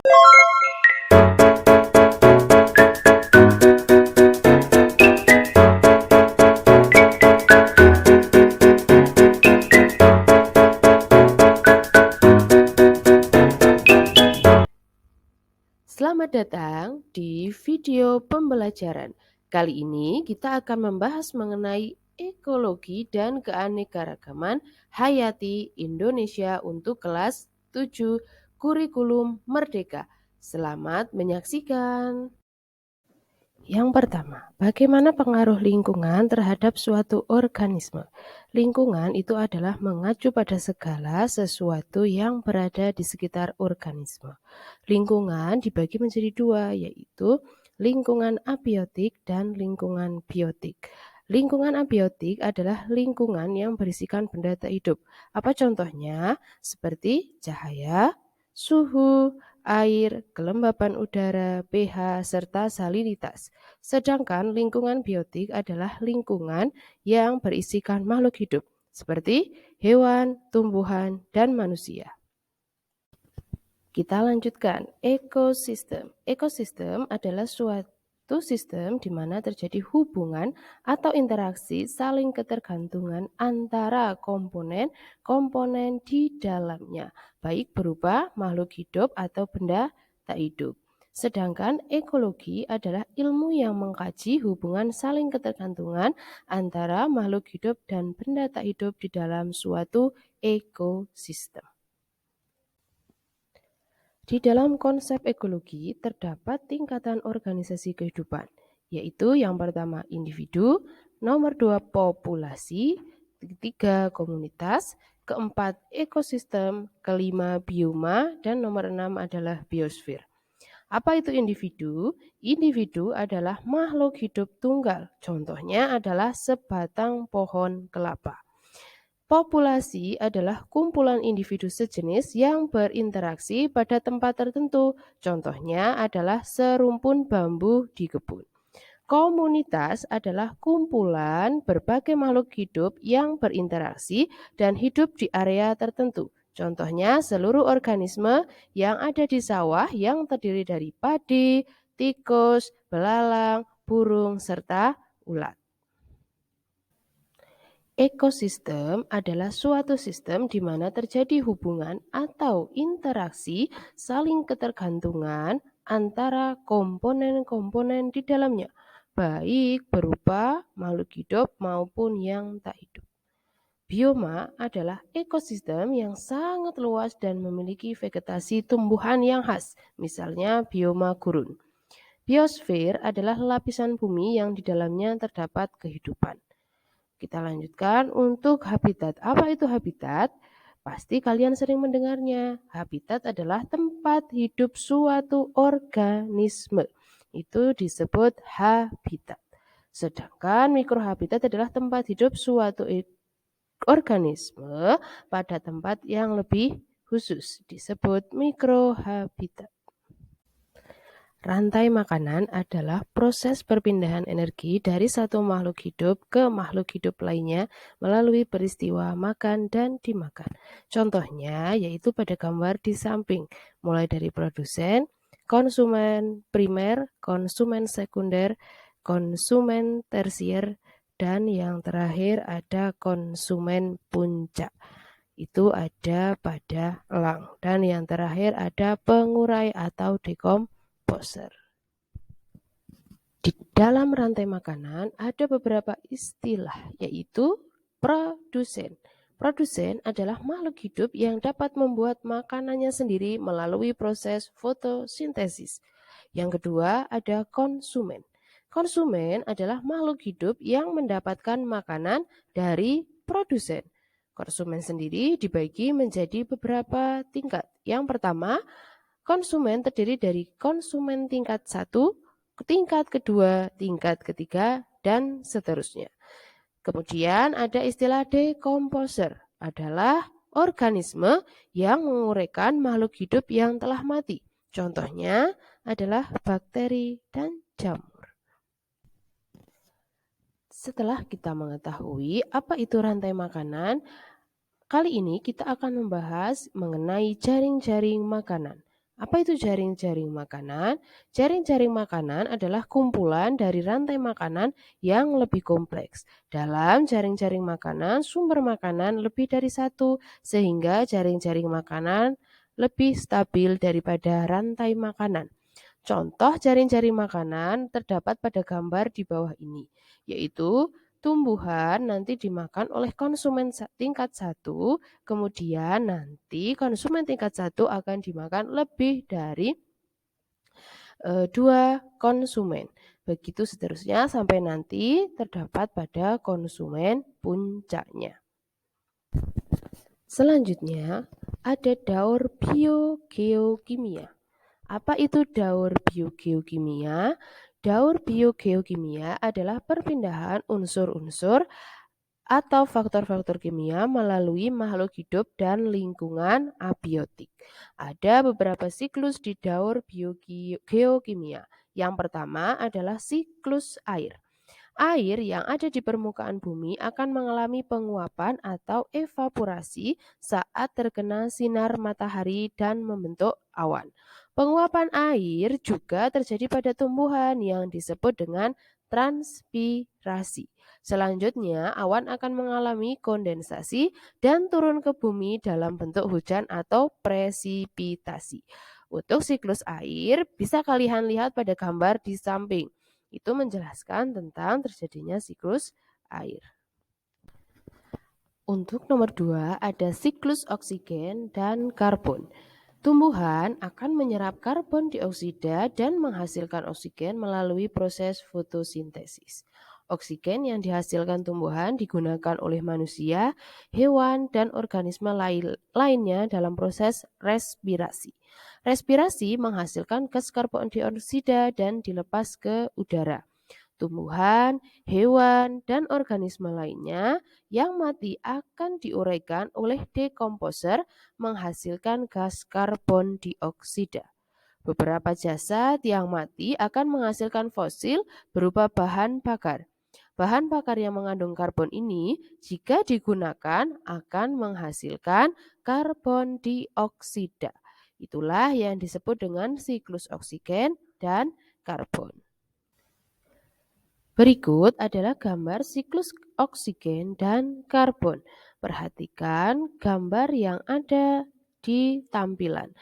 Selamat datang di video pembelajaran. Kali ini kita akan membahas mengenai ekologi dan keanekaragaman hayati Indonesia untuk kelas 7 Kurikulum Merdeka. Selamat menyaksikan. Yang pertama, bagaimana pengaruh lingkungan terhadap suatu organisme? Lingkungan itu adalah mengacu pada segala sesuatu yang berada di sekitar organisme. Lingkungan dibagi menjadi dua, yaitu lingkungan abiotik dan lingkungan biotik. Lingkungan abiotik adalah lingkungan yang berisikan benda tak hidup. Apa contohnya? Seperti cahaya, suhu, air, kelembapan udara, pH, serta salinitas. Sedangkan lingkungan biotik adalah lingkungan yang berisikan makhluk hidup, seperti hewan, tumbuhan, dan manusia. Kita lanjutkan, ekosistem. Ekosistem adalah suatu sistem di mana terjadi hubungan atau interaksi saling ketergantungan antara komponen-komponen di dalamnya, baik berupa makhluk hidup atau benda tak hidup. Sedangkan ekologi adalah ilmu yang mengkaji hubungan saling ketergantungan antara makhluk hidup dan benda tak hidup di dalam suatu ekosistem. Di dalam konsep ekologi terdapat tingkatan organisasi kehidupan, yaitu yang pertama individu, nomor 2 populasi, ketiga komunitas, keempat ekosistem, kelima bioma, dan nomor 6 adalah biosfer. Apa itu individu? Individu adalah makhluk hidup tunggal, contohnya adalah sebatang pohon kelapa. Populasi adalah kumpulan individu sejenis yang berinteraksi pada tempat tertentu. Contohnya adalah serumpun bambu di kebun. Komunitas adalah kumpulan berbagai makhluk hidup yang berinteraksi dan hidup di area tertentu. Contohnya seluruh organisme yang ada di sawah yang terdiri dari padi, tikus, belalang, burung, serta ulat. Ekosistem adalah suatu sistem di mana terjadi hubungan atau interaksi saling ketergantungan antara komponen-komponen di dalamnya, baik berupa makhluk hidup maupun yang tak hidup. Bioma adalah ekosistem yang sangat luas dan memiliki vegetasi tumbuhan yang khas, misalnya bioma gurun. Biosfer adalah lapisan bumi yang di dalamnya terdapat kehidupan. Kita lanjutkan untuk habitat. Apa itu habitat? Pasti kalian sering mendengarnya. Habitat adalah tempat hidup suatu organisme. Itu disebut habitat. Sedangkan mikrohabitat adalah tempat hidup suatu organisme pada tempat yang lebih khusus. Disebut mikrohabitat. Rantai makanan adalah proses perpindahan energi dari satu makhluk hidup ke makhluk hidup lainnya melalui peristiwa makan dan dimakan. Contohnya yaitu pada gambar di samping, mulai dari produsen, konsumen primer, konsumen sekunder, konsumen tersier, dan yang terakhir ada konsumen puncak. Itu ada pada elang. Dan yang terakhir ada pengurai atau dekomposer. Di dalam rantai makanan ada beberapa istilah, yaitu produsen. Produsen adalah makhluk hidup yang dapat membuat makanannya sendiri melalui proses fotosintesis. Yang kedua ada konsumen. Konsumen adalah makhluk hidup yang mendapatkan makanan dari produsen. Konsumen sendiri dibagi menjadi beberapa tingkat. Yang pertama, konsumen terdiri dari konsumen tingkat 1, tingkat kedua, tingkat ketiga, dan seterusnya. Kemudian ada istilah dekomposer, adalah organisme yang menguraikan makhluk hidup yang telah mati. Contohnya adalah bakteri dan jamur. Setelah kita mengetahui apa itu rantai makanan, kali ini kita akan membahas mengenai jaring-jaring makanan. Apa itu jaring-jaring makanan? Jaring-jaring makanan adalah kumpulan dari rantai makanan yang lebih kompleks. Dalam jaring-jaring makanan, sumber makanan lebih dari satu, sehingga jaring-jaring makanan lebih stabil daripada rantai makanan. Contoh jaring-jaring makanan terdapat pada gambar di bawah ini, yaitu tumbuhan nanti dimakan oleh konsumen tingkat 1, kemudian nanti konsumen tingkat 1 akan dimakan lebih dari 2 konsumen. Begitu seterusnya sampai nanti terdapat pada konsumen puncaknya. Selanjutnya ada daur biogeokimia. Apa itu daur biogeokimia? Daur biogeokimia adalah perpindahan unsur-unsur atau faktor-faktor kimia melalui makhluk hidup dan lingkungan abiotik. Ada beberapa siklus di daur biogeokimia. Yang pertama adalah siklus air. Air yang ada di permukaan bumi akan mengalami penguapan atau evaporasi saat terkena sinar matahari dan membentuk awan. Penguapan air juga terjadi pada tumbuhan yang disebut dengan transpirasi. Selanjutnya, awan akan mengalami kondensasi dan turun ke bumi dalam bentuk hujan atau presipitasi. Untuk siklus air, bisa kalian lihat pada gambar di samping. Itu menjelaskan tentang terjadinya siklus air. Untuk nomor 2 ada siklus oksigen dan karbon. Tumbuhan akan menyerap karbon dioksida dan menghasilkan oksigen melalui proses fotosintesis. Oksigen yang dihasilkan tumbuhan digunakan oleh manusia, hewan, dan organisme lainnya dalam proses respirasi. Respirasi menghasilkan gas karbon dioksida dan dilepas ke udara. Tumbuhan, hewan, dan organisme lainnya yang mati akan diuraikan oleh dekomposer menghasilkan gas karbon dioksida. Beberapa jasad yang mati akan menghasilkan fosil berupa bahan bakar. Bahan bakar yang mengandung karbon ini jika digunakan akan menghasilkan karbon dioksida. Itulah yang disebut dengan siklus oksigen dan karbon. Berikut adalah gambar siklus oksigen dan karbon. Perhatikan gambar yang ada di tampilan.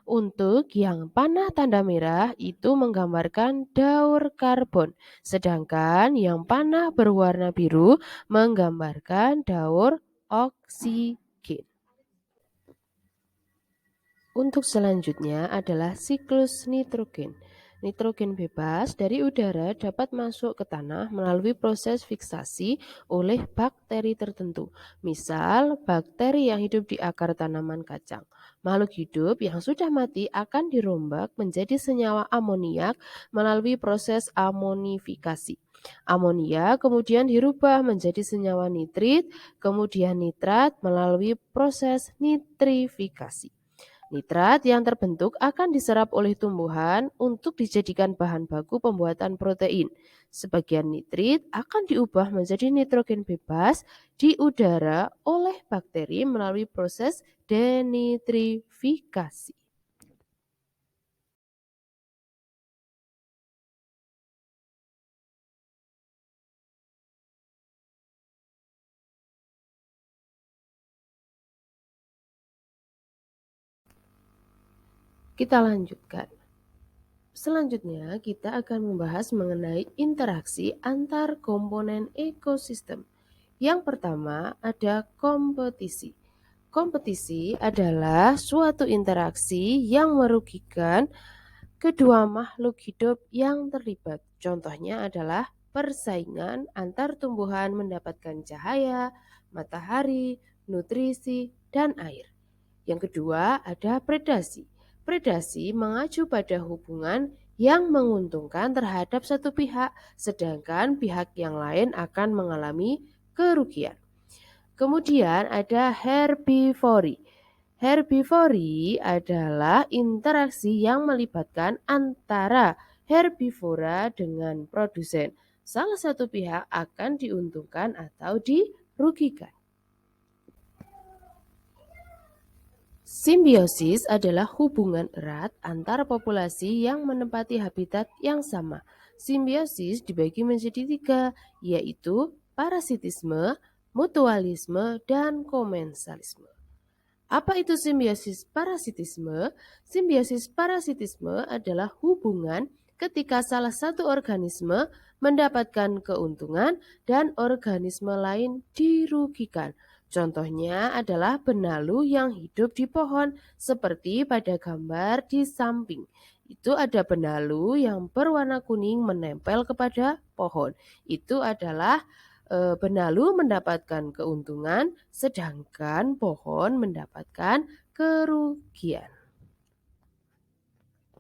Untuk yang panah tanda merah itu menggambarkan daur karbon, sedangkan yang panah berwarna biru menggambarkan daur oksigen. Untuk selanjutnya adalah siklus nitrogen. Nitrogen bebas dari udara dapat masuk ke tanah melalui proses fiksasi oleh bakteri tertentu. Misal, bakteri yang hidup di akar tanaman kacang. Makhluk hidup yang sudah mati akan dirombak menjadi senyawa amoniak melalui proses amonifikasi. Amonia kemudian dirubah menjadi senyawa nitrit, kemudian nitrat melalui proses nitrifikasi. Nitrat yang terbentuk akan diserap oleh tumbuhan untuk dijadikan bahan baku pembuatan protein. Sebagian nitrit akan diubah menjadi nitrogen bebas di udara oleh bakteri melalui proses denitrifikasi. Kita lanjutkan. Selanjutnya, kita akan membahas mengenai interaksi antar komponen ekosistem. Yang pertama ada kompetisi. Kompetisi adalah suatu interaksi yang merugikan kedua makhluk hidup yang terlibat. Contohnya adalah persaingan antar tumbuhan mendapatkan cahaya, matahari, nutrisi, dan air. Yang kedua ada predasi. Predasi mengacu pada hubungan yang menguntungkan terhadap satu pihak, sedangkan pihak yang lain akan mengalami kerugian. Kemudian ada herbivori. Herbivori adalah interaksi yang melibatkan antara herbivora dengan produsen. Salah satu pihak akan diuntungkan atau dirugikan. Simbiosis adalah hubungan erat antar populasi yang menempati habitat yang sama. Simbiosis dibagi menjadi tiga, yaitu parasitisme, mutualisme, dan komensalisme. Apa itu simbiosis parasitisme? Simbiosis parasitisme adalah hubungan ketika salah satu organisme mendapatkan keuntungan dan organisme lain dirugikan. Contohnya adalah benalu yang hidup di pohon, seperti pada gambar di samping. Itu ada benalu yang berwarna kuning menempel kepada pohon. Itu adalah benalu mendapatkan keuntungan, sedangkan pohon mendapatkan kerugian.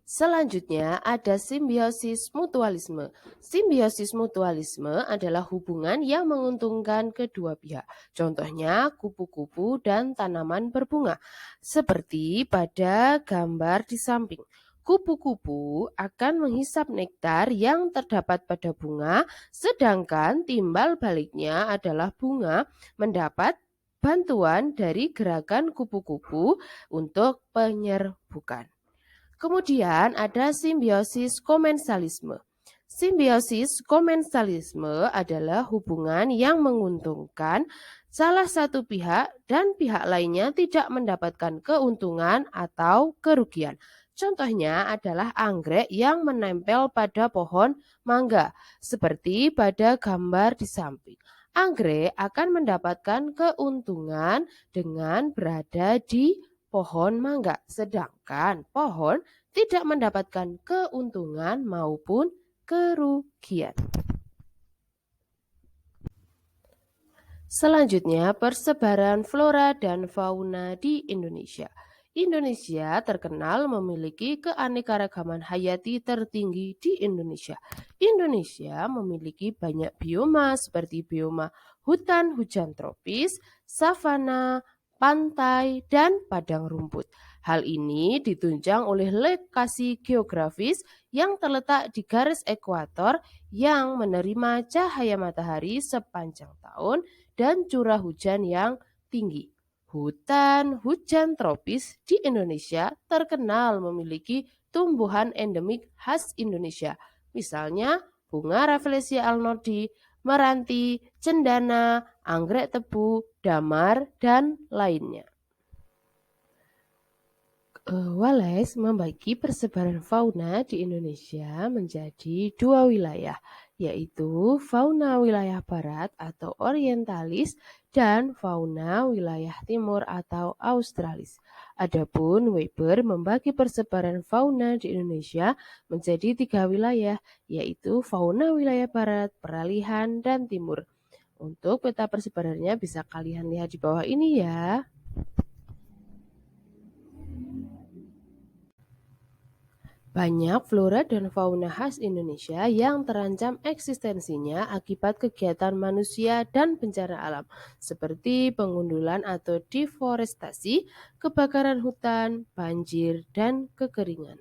Selanjutnya ada simbiosis mutualisme. Simbiosis mutualisme adalah hubungan yang menguntungkan kedua pihak. Contohnya kupu-kupu dan tanaman berbunga. Seperti pada gambar di samping. Kupu-kupu akan menghisap nektar yang terdapat pada bunga, sedangkan timbal baliknya adalah bunga mendapat bantuan dari gerakan kupu-kupu untuk penyerbukan. Kemudian ada simbiosis komensalisme. Simbiosis komensalisme adalah hubungan yang menguntungkan salah satu pihak dan pihak lainnya tidak mendapatkan keuntungan atau kerugian. Contohnya adalah anggrek yang menempel pada pohon mangga, seperti pada gambar di samping. Anggrek akan mendapatkan keuntungan dengan berada di pohon mangga, sedangkan pohon tidak mendapatkan keuntungan maupun kerugian. Selanjutnya, persebaran flora dan fauna di Indonesia. Indonesia terkenal memiliki keanekaragaman hayati tertinggi di Indonesia. Indonesia memiliki banyak bioma seperti bioma hutan hujan tropis, savana, pantai, dan padang rumput. Hal ini ditunjang oleh lokasi geografis yang terletak di garis ekuator yang menerima cahaya matahari sepanjang tahun dan curah hujan yang tinggi. Hutan hujan tropis di Indonesia terkenal memiliki tumbuhan endemik khas Indonesia. Misalnya bunga Rafflesia alnordi, meranti, cendana, anggrek tebu, damar, dan lainnya. Wallace membagi persebaran fauna di Indonesia menjadi dua wilayah, yaitu fauna wilayah barat atau orientalis dan fauna wilayah timur atau australis. Adapun Weber membagi persebaran fauna di Indonesia menjadi tiga wilayah, yaitu fauna wilayah barat, peralihan, dan timur. Untuk peta persebarannya bisa kalian lihat di bawah ini ya. Banyak flora dan fauna khas Indonesia yang terancam eksistensinya akibat kegiatan manusia dan bencana alam, seperti pengundulan atau deforestasi, kebakaran hutan, banjir, dan kekeringan.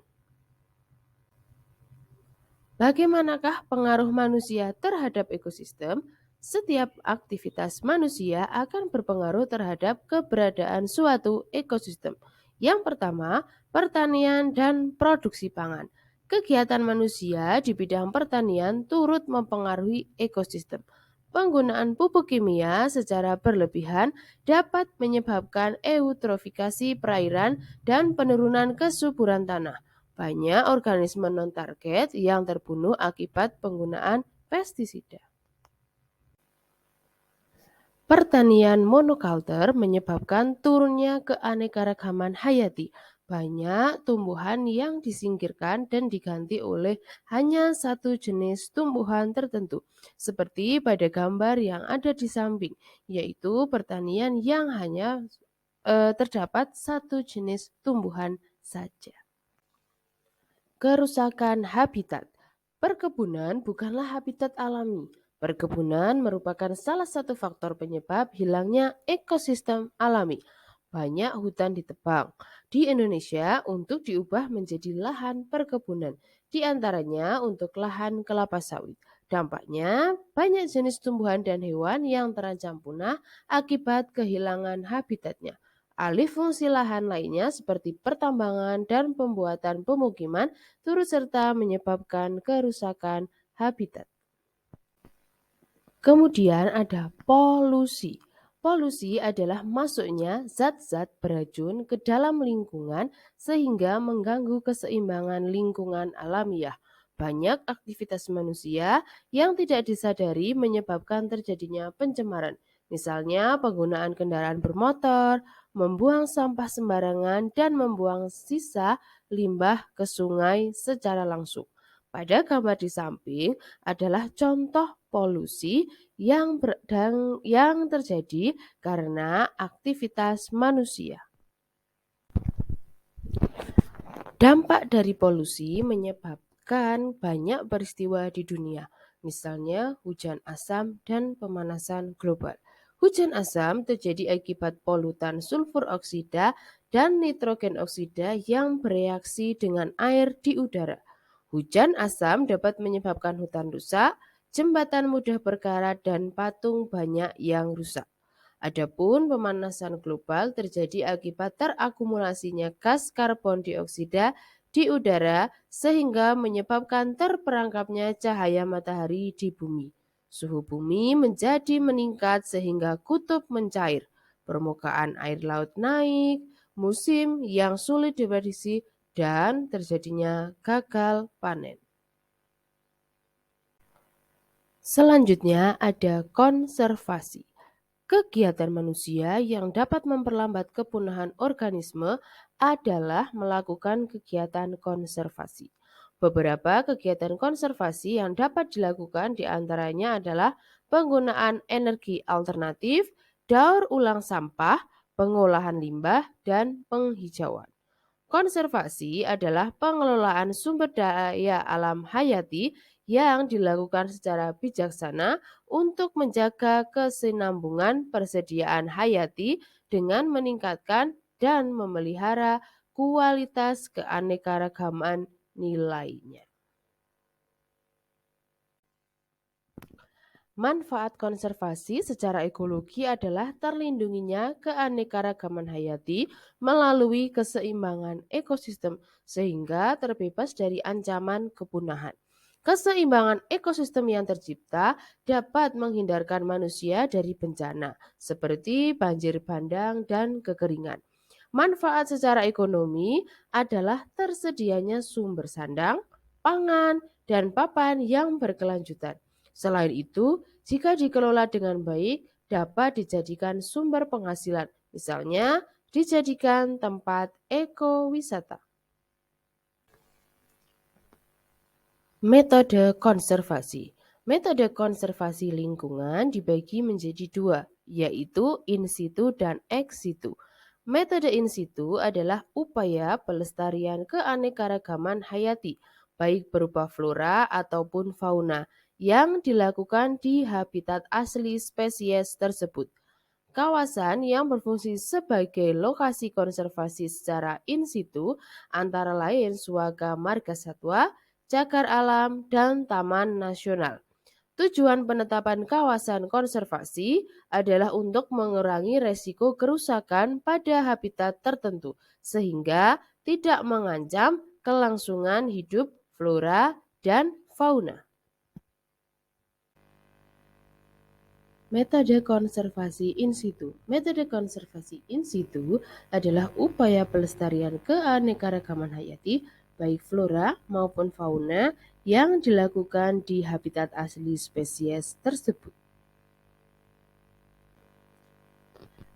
Bagaimanakah pengaruh manusia terhadap ekosistem? Setiap aktivitas manusia akan berpengaruh terhadap keberadaan suatu ekosistem. Yang pertama, pertanian dan produksi pangan. Kegiatan manusia di bidang pertanian turut mempengaruhi ekosistem. Penggunaan pupuk kimia secara berlebihan dapat menyebabkan eutrofikasi perairan dan penurunan kesuburan tanah. Banyak organisme non-target yang terbunuh akibat penggunaan pestisida. Pertanian monokultur menyebabkan turunnya keanekaragaman hayati. Banyak tumbuhan yang disingkirkan dan diganti oleh hanya satu jenis tumbuhan tertentu, seperti pada gambar yang ada di samping, yaitu pertanian yang hanya terdapat satu jenis tumbuhan saja. Kerusakan habitat. Perkebunan bukanlah habitat alami. Perkebunan merupakan salah satu faktor penyebab hilangnya ekosistem alami. Banyak hutan ditebang di Indonesia untuk diubah menjadi lahan perkebunan, di antaranya untuk lahan kelapa sawit. Dampaknya, banyak jenis tumbuhan dan hewan yang terancam punah akibat kehilangan habitatnya. Alih fungsi lahan lainnya seperti pertambangan dan pembuatan pemukiman turut serta menyebabkan kerusakan habitat. Kemudian ada polusi. Polusi adalah masuknya zat-zat beracun ke dalam lingkungan sehingga mengganggu keseimbangan lingkungan alamiah. Banyak aktivitas manusia yang tidak disadari menyebabkan terjadinya pencemaran. Misalnya penggunaan kendaraan bermotor, membuang sampah sembarangan, dan membuang sisa limbah ke sungai secara langsung. Pada gambar di samping adalah contoh polusi yang terjadi karena aktivitas manusia. Dampak dari polusi menyebabkan banyak peristiwa di dunia, misalnya hujan asam dan pemanasan global. Hujan asam terjadi akibat polutan sulfur oksida dan nitrogen oksida yang bereaksi dengan air di udara. Hujan asam dapat menyebabkan hutan rusak, jembatan mudah berkarat, dan patung banyak yang rusak. Adapun pemanasan global terjadi akibat terakumulasinya gas karbon dioksida di udara sehingga menyebabkan terperangkapnya cahaya matahari di bumi. Suhu bumi menjadi meningkat sehingga kutub mencair, permukaan air laut naik, musim yang sulit diprediksi, dan terjadinya gagal panen. Selanjutnya ada konservasi. Kegiatan manusia yang dapat memperlambat kepunahan organisme adalah melakukan kegiatan konservasi. Beberapa kegiatan konservasi yang dapat dilakukan diantaranya adalah penggunaan energi alternatif, daur ulang sampah, pengolahan limbah, dan penghijauan. Konservasi adalah pengelolaan sumber daya alam hayati yang dilakukan secara bijaksana untuk menjaga kesinambungan persediaan hayati dengan meningkatkan dan memelihara kualitas keanekaragaman nilainya. Manfaat konservasi secara ekologi adalah terlindunginya keanekaragaman hayati melalui keseimbangan ekosistem sehingga terbebas dari ancaman kepunahan. Keseimbangan ekosistem yang tercipta dapat menghindarkan manusia dari bencana seperti banjir bandang dan kekeringan. Manfaat secara ekonomi adalah tersedianya sumber sandang, pangan, dan papan yang berkelanjutan. Selain itu, jika dikelola dengan baik, dapat dijadikan sumber penghasilan, misalnya dijadikan tempat ekowisata. Metode konservasi. Metode konservasi lingkungan dibagi menjadi dua, yaitu in situ dan ex situ. Metode in situ adalah upaya pelestarian keanekaragaman hayati, baik berupa flora ataupun fauna, yang dilakukan di habitat asli spesies tersebut. Kawasan yang berfungsi sebagai lokasi konservasi secara in situ antara lain Suaka Margasatwa, Cagar Alam, dan Taman Nasional. Tujuan penetapan kawasan konservasi adalah untuk mengurangi resiko kerusakan pada habitat tertentu sehingga tidak mengancam kelangsungan hidup flora dan fauna. Metode konservasi in situ. Metode konservasi in situ adalah upaya pelestarian keanekaragaman hayati baik flora maupun fauna yang dilakukan di habitat asli spesies tersebut.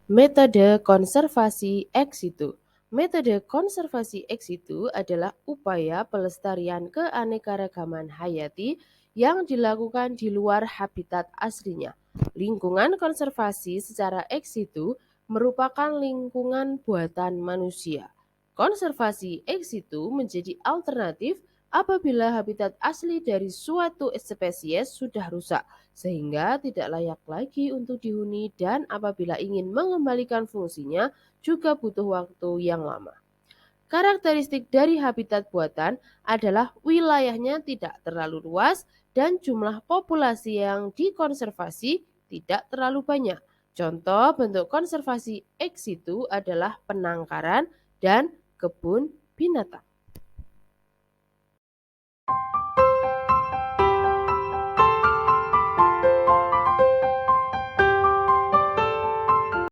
Metode konservasi ex situ. Metode konservasi ex situ adalah upaya pelestarian keanekaragaman hayati yang dilakukan di luar habitat aslinya. Lingkungan konservasi secara ex situ merupakan lingkungan buatan manusia. Konservasi ex situ menjadi alternatif apabila habitat asli dari suatu spesies sudah rusak sehingga tidak layak lagi untuk dihuni dan apabila ingin mengembalikan fungsinya juga butuh waktu yang lama. Karakteristik dari habitat buatan adalah wilayahnya tidak terlalu luas dan jumlah populasi yang dikonservasi tidak terlalu banyak. Contoh bentuk konservasi ex situ adalah penangkaran dan kebun binatang.